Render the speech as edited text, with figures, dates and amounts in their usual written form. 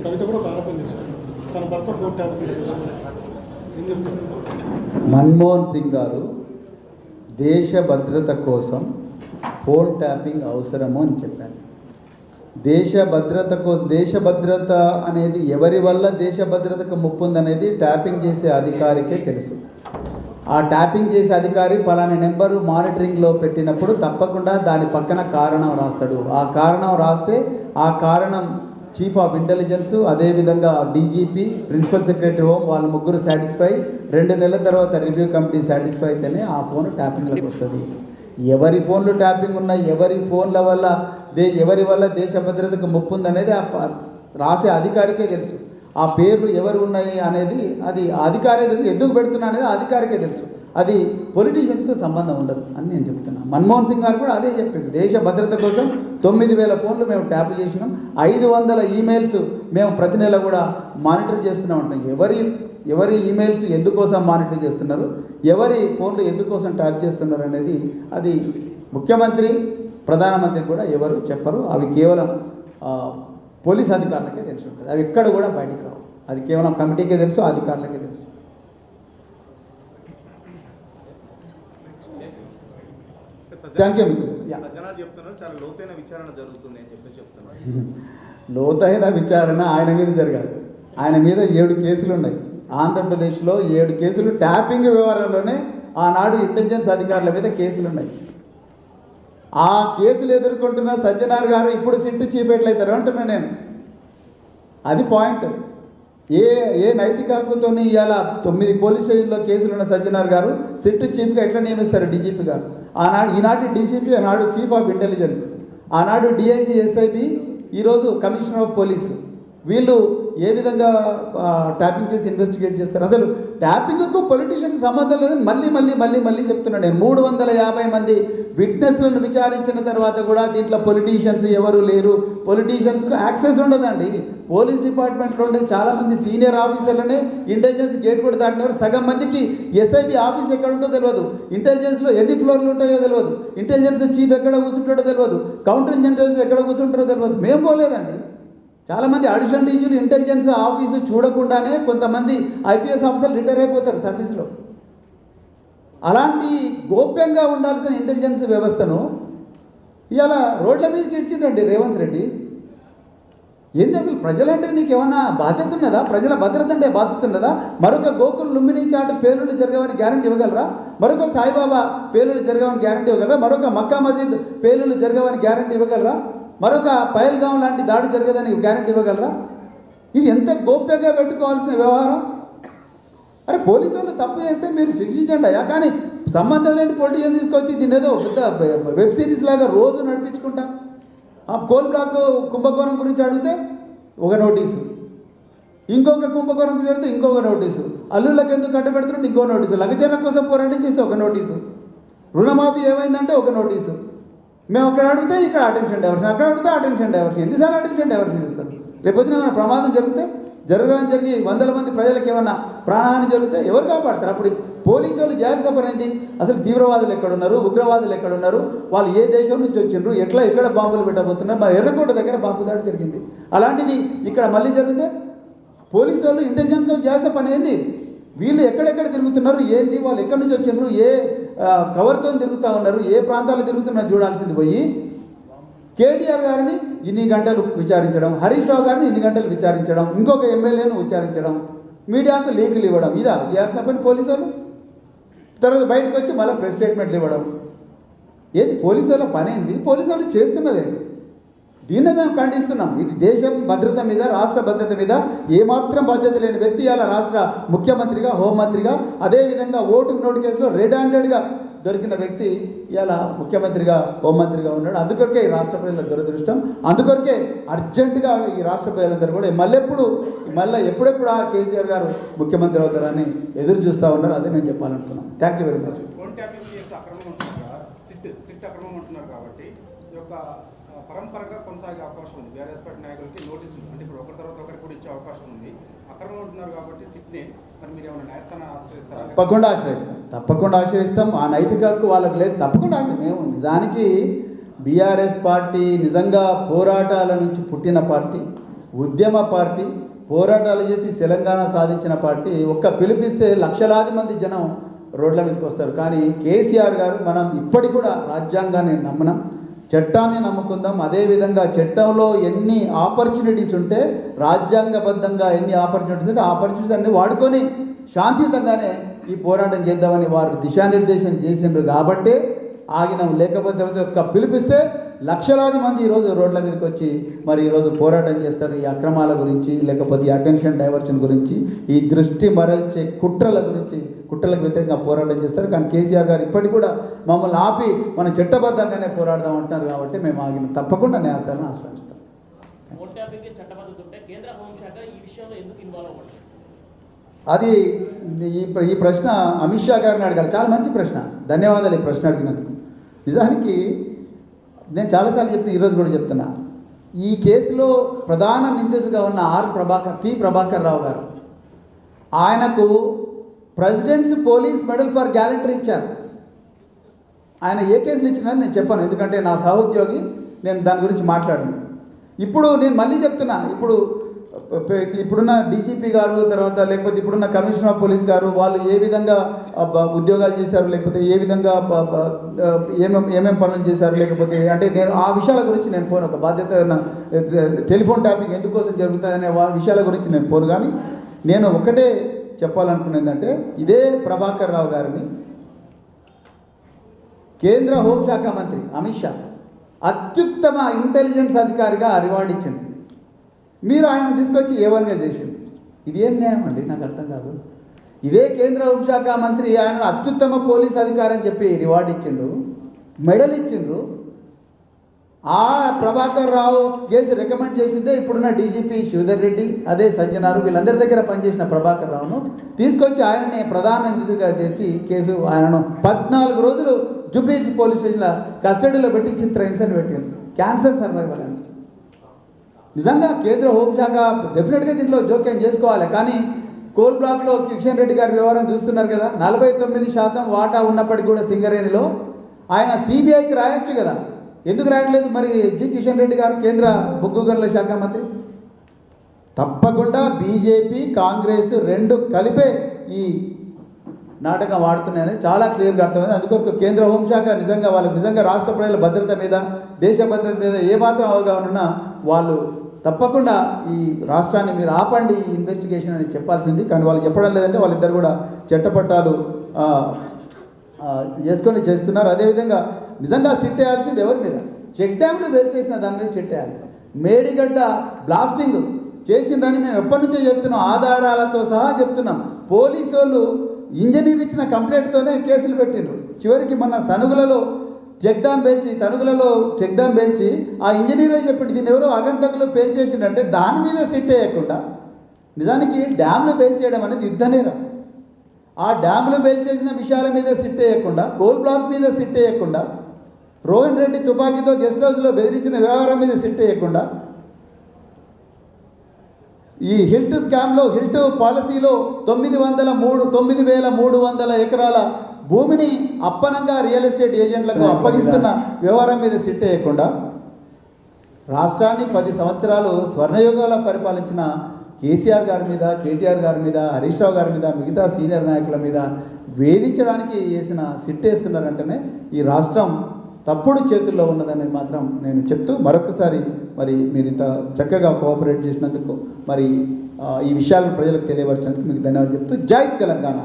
కవిత కూడా ఒక ఆరోపణ చేశారు, తన భర్త ఫోన్ ట్యాప్ చేశారు. మన్మోహన్ సింగ్ గారు దేశ భద్రత కోసం ఫోన్ ట్యాపింగ్ అవసరము అని చెప్పారు. దేశ భద్రత అనేది ఎవరి వల్ల దేశ భద్రతకు ముప్పు ఉందనేది ట్యాపింగ్ చేసే అధికారికే తెలుసు. ఆ ట్యాపింగ్ చేసే అధికారి పలానా నెంబరు మానిటరింగ్లో పెట్టినప్పుడు తప్పకుండా దాని పక్కన కారణం రాస్తాడు. ఆ కారణం రాస్తే ఆ కారణం చీఫ్ ఆఫ్ ఇంటెలిజెన్స్, అదేవిధంగా డీజీపీ, ప్రిన్సిపల్ సెక్రటరీ హోమ్ వాళ్ళ ముగ్గురు సాటిస్ఫై, 2 నెలల తర్వాత రివ్యూ కమిటీ సాటిస్ఫై అయితేనే ఆ ఫోన్ ట్యాపింగ్లోకి వస్తుంది. ఎవరి ఫోన్లు ట్యాపింగ్ ఉన్నాయి, ఎవరి ఫోన్ల వల్ల ఎవరి వల్ల దేశ భద్రతకు ముప్పు ఉందనేది ఆ రాసే అధికారికే తెలుసు. ఆ పేర్లు ఎవరు ఉన్నాయి అనేది అది అధికారే తెలుసు. ఎందుకు పెడుతున్నా అనేది అధికారికే తెలుసు. అది పొలిటీషియన్స్తో సంబంధం ఉండదు అని నేను చెప్తున్నాను. మన్మోహన్ సింగ్ గారు కూడా అదే చెప్పింది. దేశ భద్రత కోసం 9,000 ఫోన్లు మేము ట్యాప్ చేసినాం, 500 ఈమెయిల్స్ మేము ప్రతి నెల కూడా మానిటర్ చేస్తున్నాం అంటాం. ఎవరి ఈమెయిల్స్ ఎందుకోసం మానిటర్ చేస్తున్నారు, ఎవరి ఫోన్లు ఎందుకోసం ట్యాప్ చేస్తున్నారు అనేది అది ముఖ్యమంత్రి, ప్రధానమంత్రి కూడా ఎవరు చెప్పరు. అవి కేవలం పోలీస్ అధికారులకే తెలిసి ఉంటుంది. అవి ఎక్కడ కూడా బయటికి రావు. అది కేవలం కమిటీకే తెలుసు, అధికారులకే తెలుసు. థ్యాంక్ యూ మిత్రులు. చాలా లోతైన విచారణ జరుగుతుంది అని చెప్పేసి చెప్తున్నారు. లోతైన విచారణ ఆయన మీద జరగాలి. ఆయన మీద 7 కేసులు ఉన్నాయి. ఆంధ్రప్రదేశ్లో 7 కేసులు ట్యాపింగ్ వ్యవహారంలోనే ఆనాడు ఇంటెలిజెన్స్ అధికారుల మీద కేసులు ఉన్నాయి. ఆ కేసులు ఎదుర్కొంటున్న సజ్జనార్ గారు ఇప్పుడు సిట్టు చీఫ్ ఎట్లయితారు అంటున్నా నేను. అది పాయింట్. ఏ నైతిక హక్కుతో ఇవాళ 9 పోలీస్ స్టేషన్లో కేసులున్న సజ్జనార్ గారు సిట్టు చీఫ్గా ఎట్లా నియమిస్తారు డీజీపీ గారు? ఈనాటి డీజీపీ, ఆనాడు చీఫ్ ఆఫ్ ఇంటెలిజెన్స్, ఆనాడు డిఐజీ, ఎస్ఐబి, ఈరోజు కమిషనర్ ఆఫ్ పోలీస్. వీళ్ళు ఏ విధంగా ట్యాపింగ్ కేసు ఇన్వెస్టిగేట్ చేస్తారు? అసలు ట్యాపింగ్కు పొలిటీషియన్కి సంబంధం లేదని మళ్ళీ చెప్తున్నాను నేను. 350 మంది విట్నెస్లను విచారించిన తర్వాత కూడా దీంట్లో పొలిటీషియన్స్ ఎవరు లేరు. పొలిటీషియన్స్కు యాక్సెస్ ఉండదండి. పోలీస్ డిపార్ట్మెంట్లో ఉండే చాలామంది సీనియర్ ఆఫీసర్లనే ఇంటెలిజెన్స్ గేట్ కూడా దాటినవారు. సగం మందికి ఎస్ఐబి ఆఫీస్ ఎక్కడ ఉంటో తెలియదు, ఇంటెలిజెన్స్లో ఎన్ని ఫ్లోర్లు ఉంటాయో తెలియదు, ఇంటెలిజెన్స్ చీఫ్ ఎక్కడ కూర్చుంటాడో తెలియదు, కౌంటర్ ఇంటెలిజెన్స్ ఎక్కడ కూర్చుంటారో తెలియదు. మేము పోలేదండి. చాలామంది అడిషనల్ డీజీలు ఇంటెలిజెన్స్ ఆఫీసు చూడకుండానే కొంతమంది ఐపీఎస్ ఆఫీసర్లు రిటైర్ అయిపోతారు సర్వీస్లో. అలాంటి గోప్యంగా ఉండాల్సిన ఇంటెలిజెన్స్ వ్యవస్థను ఇవాళ రోడ్ల మీదకి ఇచ్చిండండి రేవంత్ రెడ్డి. ఏంటి అసలు? ప్రజలంటే నీకు ఏమన్నా బాధ్యత ఉన్నదా? ప్రజల భద్రత అంటే బాధ్యత ఉన్నదా? మరొక గోకుల్ లుంబిని చాటు పేలుళ్ళు జరగవని గ్యారంటీ ఇవ్వగలరా? మరొక సాయిబాబా పేలుళ్ళు జరగవని గ్యారంటీ ఇవ్వగలరా? మరొక మక్కా మసీద్ పేలుళ్ళు జరగవని గ్యారంటీ ఇవ్వగలరా? మరొక పహల్గాం లాంటి దాడి జరగదని గ్యారంటీ ఇవ్వగలరా? ఇది ఎంత గోప్యంగా పెట్టుకోవాల్సిన వ్యవహారం. అరే పోలీసు వాళ్ళు తప్పు చేస్తే మీరు శిక్షించండి అయ్యా, కానీ సంబంధం లేని పొలిటీషియన్ తీసుకొచ్చి దీని ఏదో పెద్ద వెబ్ సిరీస్ లాగా రోజు నడిపించుకుంటాం. ఆ కోల్ బ్లాక్ కుంభకోణం గురించి అడిగితే ఒక నోటీసు, ఇంకొక కుంభకోణం గురించి అడిగితే ఇంకొక నోటీసు, అల్లుళ్ళకి ఎందుకు కట్టబెడుతుంటే ఇంకో నోటీసు, లగచర్ల కోసం పోరాటం చేస్తే ఒక నోటీసు, రుణమాఫీ ఏమైందంటే ఒక నోటీసు. మేము అక్కడ అడిగితే ఇక్కడ అటెన్షన్ డైవర్షన్, అక్కడ అడిగితే అటెన్షన్ డైవర్షన్. ఎన్నిసార్లు అటెన్షన్ డైవర్షన్ చేస్తారు? రేపొద్దున ఏమైనా ప్రమాదం జరిగి 100 మంది ప్రజలకు ఏమన్నా ప్రాణహాని జరిగితే ఎవరు కాపాడతారు? అప్పుడు పోలీసు వాళ్ళు చేయాల్సిన పని ఏంటి? అసలు తీవ్రవాదులు ఎక్కడున్నారు, ఉగ్రవాదులు ఎక్కడున్నారు, వాళ్ళు ఏ దేశం నుంచి వచ్చిండ్రు, ఎక్కడ బాంబులు పెట్టబోతున్నారు? మరి ఎర్రకోట దగ్గర బాంబు దాడి జరిగింది. అలాంటిది ఇక్కడ మళ్ళీ జరిగితే పోలీసు వాళ్ళు ఇంటెలిజెన్స్ చేయాల్సిన పని ఏంది? వీళ్ళు ఎక్కడెక్కడ తిరుగుతున్నారు, ఏంది, వాళ్ళు ఎక్కడి నుంచి వచ్చిండ్రు, ఏ కవర్తో తిరుగుతూ ఉన్నారు, ఏ ప్రాంతాల్లో తిరుగుతున్నారు చూడాల్సింది పోయి కేటీఆర్ గారిని ఇన్ని గంటలు విచారించడం, హరీష్ రావు గారిని ఇన్ని గంటలు విచారించడం, ఇంకొక ఎమ్మెల్యేను విచారించడం, మీడియాకు లీకులు ఇవ్వడం, ఇదా చేయాల్సిన పని పోలీసు వాళ్ళు? తర్వాత బయటకు వచ్చి మళ్ళీ ప్రెస్ స్టేట్మెంట్లు ఇవ్వడం. ఏది పోలీసు వాళ్ళ పని ఏంది? పోలీసు వాళ్ళు చేస్తున్నదేంటి? దీన్ని మేము ఖండిస్తున్నాం. ఇది దేశం భద్రత మీద, రాష్ట్ర భద్రత మీద ఏమాత్రం బాధ్యత లేని వ్యక్తి ఇలా రాష్ట్ర ముఖ్యమంత్రిగా, హోంమంత్రిగా, అదేవిధంగా ఓటుకు నోటు కేసులో రెడ్ హ్యాండెడ్గా దొరికిన వ్యక్తి ఇలా ముఖ్యమంత్రిగా, హోంమంత్రిగా ఉన్నాడు. అందుకొరకే ఈ రాష్ట్ర ప్రజల దురదృష్టం. అందుకొరకే అర్జెంటుగా ఈ రాష్ట్ర ప్రజలందరూ కూడా మళ్ళీ ఎప్పుడెప్పుడు ఆ కేసీఆర్ గారు ముఖ్యమంత్రి అవుతారని ఎదురు చూస్తూ ఉన్నారు. అదే నేను చెప్పాలనుకున్నాను. Thank you very much. అక్రమం అంటున్నారు కాబట్టి ఈ యొక్క పరంపరగా కొనసాగే అవకాశం ఉంది. బీఆర్ఎస్ పార్టీ నాయకులకి నోటీసులు అంటే ఇప్పుడు ఒకరి తర్వాత ఒకరికి కూడా ఇచ్చే అవకాశం ఉంది. అక్రమం అంటున్నారు కాబట్టి సిట్ని మరి మీరు ఏమైనా న్యాయస్థానాన్ని ఆశ్రయిస్తారా? తప్పకుండా ఆశ్రయిస్తాం. ఆ నైతిక హక్కు వాళ్ళకి లేదు. తప్పకుండా మేము నిజానికి బీఆర్ఎస్ పార్టీ నిజంగా పోరాటాల నుంచి పుట్టిన పార్టీ, ఉద్యమ పార్టీ, పోరాటాలు చేసి తెలంగాణ సాధించిన పార్టీ. ఒక్క పిలిపిస్తే లక్షలాది మంది జనం రోడ్ల మీదకి వస్తారు. కానీ కేసీఆర్ గారు మనం ఇప్పటికి కూడా రాజ్యాంగాన్ని నమ్మనం, చట్టాన్ని నమ్ముకుందాం. అదేవిధంగా చట్టంలో ఎన్ని ఆపర్చునిటీస్ ఉంటే, రాజ్యాంగబద్ధంగా ఎన్ని ఆపర్చునిటీస్ ఉంటే ఆపర్చునిటీస్ అన్ని వాడుకొని శాంతియుతంగానే ఈ పోరాటం చేద్దామని వారు దిశానిర్దేశం చేసిండ్రు కాబట్టి ఆగినాం. లేకపోతే ఒక్క పిలిపిస్తే లక్షలాది మంది ఈరోజు రోడ్ల మీదకి వచ్చి మరి ఈరోజు పోరాటం చేస్తారు. ఈ అక్రమాల గురించి, లేకపోతే ఈ అటెన్షన్ డైవర్షన్ గురించి, ఈ దృష్టి మరల్చే కుట్రలకు వ్యతిరేకంగా పోరాటం చేస్తారు. కానీ కేసీఆర్ గారు ఇప్పటికి కూడా మమ్మల్ని ఆపి మనం చట్టబద్ధంగానే పోరాడదాం అంటున్నారు కాబట్టి మేము ఆగినాం. తప్పకుండా న్యాయస్థానాన్ని ఆశ్రయిస్తాం. చట్టబద్ధత ఉంటే కేంద్ర హోంశాఖ ఈ విషయంలో ఎందుకు ఇన్వాల్వ్ అవ్వట్లేదు? అది ఈ ప్రశ్న అమిత్ షా గారిని అడగాలి. చాలా మంచి ప్రశ్న, ధన్యవాదాలు ఈ ప్రశ్న అడిగినందుకు. నిజానికి నేను చాలాసార్లు చెప్పిన, ఈరోజు కూడా చెప్తున్నా, ఈ కేసులో ప్రధాన నిందితుడిగా ఉన్న టి ప్రభాకర్ రావు గారు, ఆయనకు presidents police medal for gallantry ఇచ్చారు. ఆయన ఏ కేసులు ఇచ్చినా నేను చెప్పాను, ఎందుకంటే నా సహోద్యోగి, నేను దాని గురించి మాట్లాడను. ఇప్పుడు నేను మళ్ళీ చెప్తున్నా, ఇప్పుడున్న డీజీపీ గారు, తర్వాత లేకపోతే ఇప్పుడున్న కమిషనర్ ఆఫ్ పోలీస్ గారు, వాళ్ళు ఏ విధంగా ఉద్యోగాలు చేశారు, లేకపోతే ఏ విధంగా ఏమేం పనులు చేశారు, లేకపోతే అంటే నేను ఆ విషయాల గురించి నేను పోను. ఒక బాధ్యత టెలిఫోన్ ట్యాపింగ్ ఎందుకోసం జరుగుతుందనే విషయాల గురించి నేను పోను. కానీ నేను ఒకటే చెప్పాలనుకున్నది ఏంటంటే, ఇదే ప్రభాకర్ రావు గారిని కేంద్ర హోంశాఖ మంత్రి అమిత్ షా అత్యుత్తమ ఇంటెలిజెన్స్ అధికారిగా రివార్డు ఇచ్చింది. మీరు ఆయన తీసుకొచ్చి ఏవన్గా చేసిండు. ఇది ఏం న్యాయం అండి? నాకు అర్థం కాదు. ఇదే కేంద్ర హోంశాఖ మంత్రి ఆయన అత్యుత్తమ పోలీస్ అధికారి అని చెప్పి రివార్డు ఇచ్చిండు, మెడల్ ఇచ్చిండ్రు. ఆ ప్రభాకర్ రావు కేసు రికమెండ్ చేసిందే ఇప్పుడున్న డీజీపీ శ్రీధర్ రెడ్డి, అదే సజ్జనారు, వీళ్ళందరి దగ్గర పనిచేసిన ప్రభాకర్ రావును తీసుకొచ్చి ఆయనని ప్రధాన నిందితుడిగా చేర్చి కేసు ఆయనను 14 రోజులు జూబ్లీహిల్స్ పోలీస్ స్టేషన్లో కస్టడీలో పెట్టి చిత్రహింసను పెట్టింది. క్యాన్సర్ సర్వైవల్ అని. నిజంగా కేంద్ర హోంశాఖ డెఫినెట్గా దీంట్లో జోక్యం చేసుకోవాలి. కానీ కోల్ బ్లాక్లో కిషన్ రెడ్డి గారి వ్యవహారం చూస్తున్నారు కదా, 49% వాటా ఉన్నప్పటికీ కూడా సింగరేణిలో ఆయన సిబిఐకి రాయొచ్చు కదా, ఎందుకు రాయట్లేదు మరి కిషన్ రెడ్డి గారు, కేంద్ర బొగ్గు గనుల శాఖ మంత్రి? తప్పకుండా బీజేపీ, కాంగ్రెస్ రెండు కలిపే ఈ నాటకం వాడుతున్నాయని చాలా క్లియర్గా అర్థమైంది. అందుకొరకు కేంద్ర హోంశాఖ నిజంగా వాళ్ళకి నిజంగా రాష్ట్ర ప్రజల భద్రత మీద, దేశ భద్రత మీద ఏమాత్రం అవగాహన ఉన్నా వాళ్ళు తప్పకుండా ఈ రాష్ట్రాన్ని మీరు ఆపండి ఈ ఇన్వెస్టిగేషన్ అని చెప్పాల్సింది. కానీ వాళ్ళు చెప్పడం లేదంటే వాళ్ళిద్దరు కూడా చట్టపట్టాలు చేసుకొని చేస్తున్నారు. అదేవిధంగా నిజంగా సిట్ వేయాల్సింది ఎవరి మీద? చెక్ డ్యామ్లు వేరు చేసిన దాని మీద చెక్ వేయాలి. మేడిగడ్డ బ్లాస్టింగ్ చేసిండ్రని మేము ఎప్పటి నుంచో చెప్తున్నాం, ఆధారాలతో సహా చెప్తున్నాం. పోలీసు వాళ్ళు ఇంజనీర్ ఇచ్చిన కంప్లైంట్తోనే కేసులు పెట్టిండ్రు. చివరికి మన తనుగులలో చెక్ డ్యామ్ బెంచి ఆ ఇంజనీరే చెప్పిండు, దీన్ని ఎవరో అగంతకులు పేల్ చేసిండంటే దాని మీద సిట్ వేయకుండా, నిజానికి డ్యామ్లు బెయిల్ చేయడం అనేది యుద్ధ నేరం. ఆ డ్యామ్లు బెయిల్ చేసిన విషయాల మీద సిట్ వేయకుండా, కోల్ బ్లాక్ మీద సిట్ వేయకుండా, రోహన్ రెడ్డి తుపాకీతో గెస్ట్ హౌస్లో బెదిరించిన వ్యవహారం మీద సిట్ వేయకుండా, ఈ హిల్ట్ స్కామ్లో, హిల్ట్ పాలసీలో 9,300 ఎకరాల భూమిని అప్పనంగా రియల్ ఎస్టేట్ ఏజెంట్లకు అప్పగిస్తున్న వ్యవహారం మీద సిట్ వేయకుండా, రాష్ట్రాన్ని 10 సంవత్సరాలు స్వర్ణయుగాల పరిపాలించిన కేసీఆర్ గారి మీద, కేటీఆర్ గారి మీద, హరీష్ రావు గారి మీద, మిగతా సీనియర్ నాయకుల మీద వేధించడానికి వేసిన సిట్ వేస్తున్నారంటేనే ఈ రాష్ట్రం తప్పుడు చేతుల్లో ఉన్నదని మాత్రం నేను చెప్తూ, మరొకసారి మరి మీరు ఇంత చక్కగా కోఆపరేట్ చేసినందుకు, మరి ఈ విషయాలను ప్రజలకు తెలియపరిచినందుకు మీకు ధన్యవాదాలు చెప్తూ, జై తెలంగాణ.